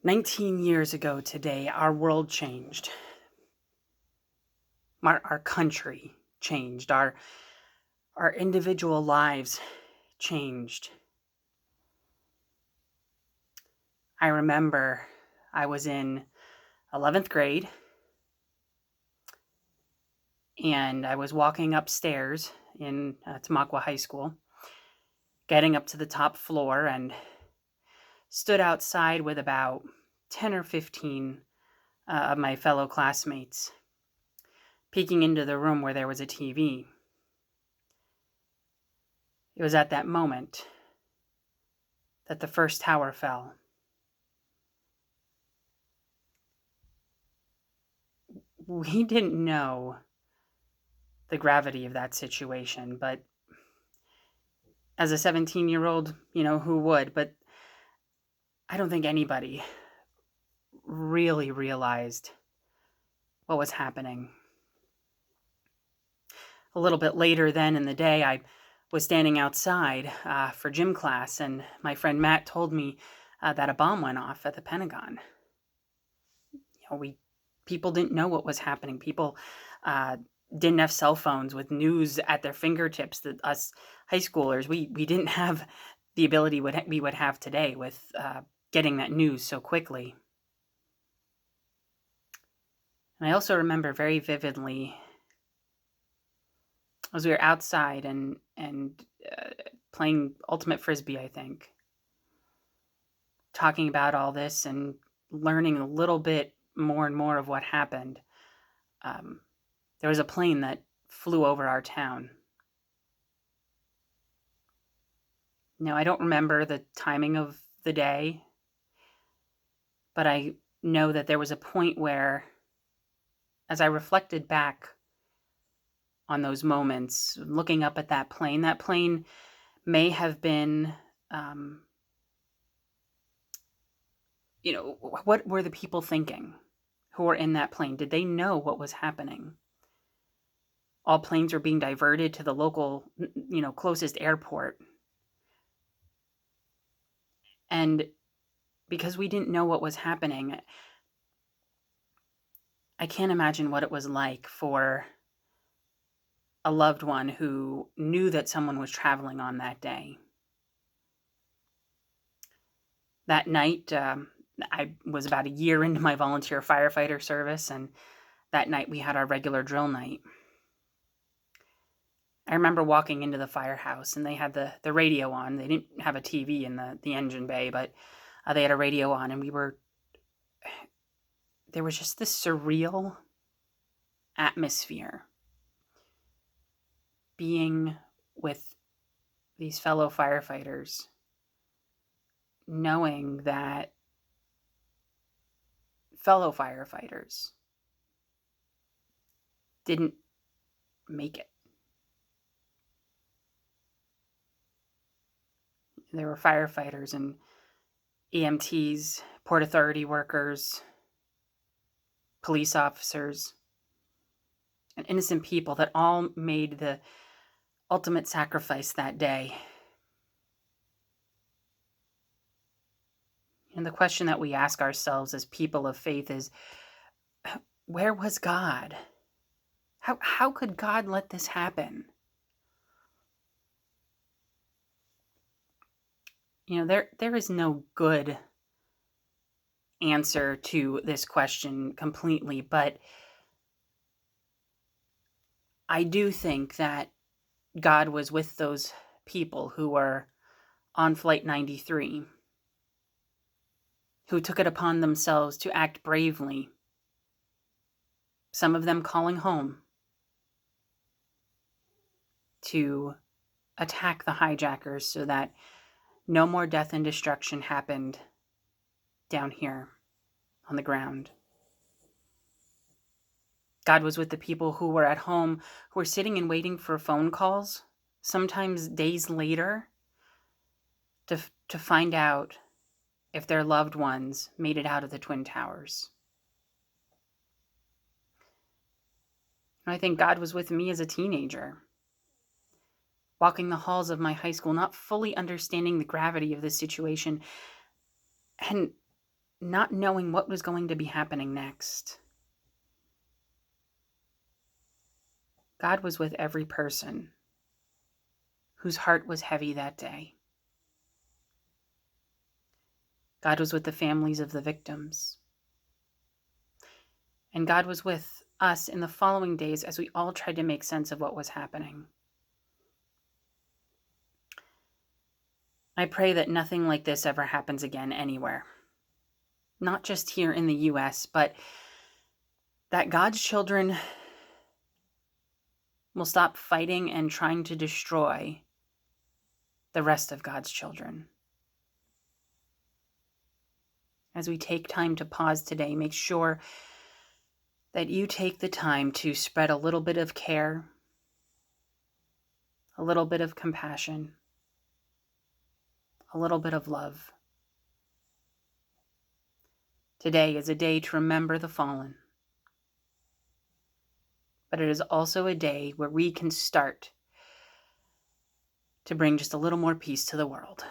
19 years ago today, our world changed. Our country changed. Our individual lives changed. I remember I was in 11th grade and I was walking upstairs in Tamaqua High School, getting up to the top floor, and stood outside with about 10 or 15 of my fellow classmates, peeking into the room where there was a TV. It was at that moment that the first tower fell. We didn't know the gravity of that situation, but as a 17-year-old, who would? But I don't think anybody really realized what was happening. A little bit later then in the day, I was standing outside for gym class, and my friend Matt told me that a bomb went off at the Pentagon. People didn't know what was happening. People didn't have cell phones with news at their fingertips. That us high schoolers, we didn't have the ability we would have today with getting that news so quickly. And I also remember very vividly as we were outside and playing Ultimate Frisbee, I think, talking about all this and learning a little bit more and more of what happened. There was a plane that flew over our town. Now, I don't remember the timing of the day, but I know that there was a point where, as I reflected back on those moments, looking up at that plane may have been, what were the people thinking who were in that plane? Did they know what was happening? All planes were being diverted to the local, closest airport. And because we didn't know what was happening, I can't imagine what it was like for a loved one who knew that someone was traveling on that day. That night, I was about a year into my volunteer firefighter service, and that night we had our regular drill night. I remember walking into the firehouse, and they had the radio on. They didn't have a TV in the engine bay, but they had a radio on, and there was just this surreal atmosphere being with these fellow firefighters, knowing that fellow firefighters didn't make it. There were firefighters and EMTs, Port Authority workers, police officers, and innocent people that all made the ultimate sacrifice that day. And the question that we ask ourselves as people of faith is, where was God? How could God let this happen? There is no good answer to this question completely, but I do think that God was with those people who were on Flight 93, who took it upon themselves to act bravely, some of them calling home, to attack the hijackers so that no more death and destruction happened down here on the ground. God was with the people who were at home, who were sitting and waiting for phone calls, sometimes days later, to find out if their loved ones made it out of the Twin Towers. And I think God was with me as a teenager, walking the halls of my high school, not fully understanding the gravity of the situation, and not knowing what was going to be happening next. God was with every person whose heart was heavy that day. God was with the families of the victims. And God was with us in the following days as we all tried to make sense of what was happening. I pray that nothing like this ever happens again anywhere. Not just here in the US, but that God's children will stop fighting and trying to destroy the rest of God's children. As we take time to pause today, make sure that you take the time to spread a little bit of care, a little bit of compassion, a little bit of love. Today is a day to remember the fallen, but it is also a day where we can start to bring just a little more peace to the world.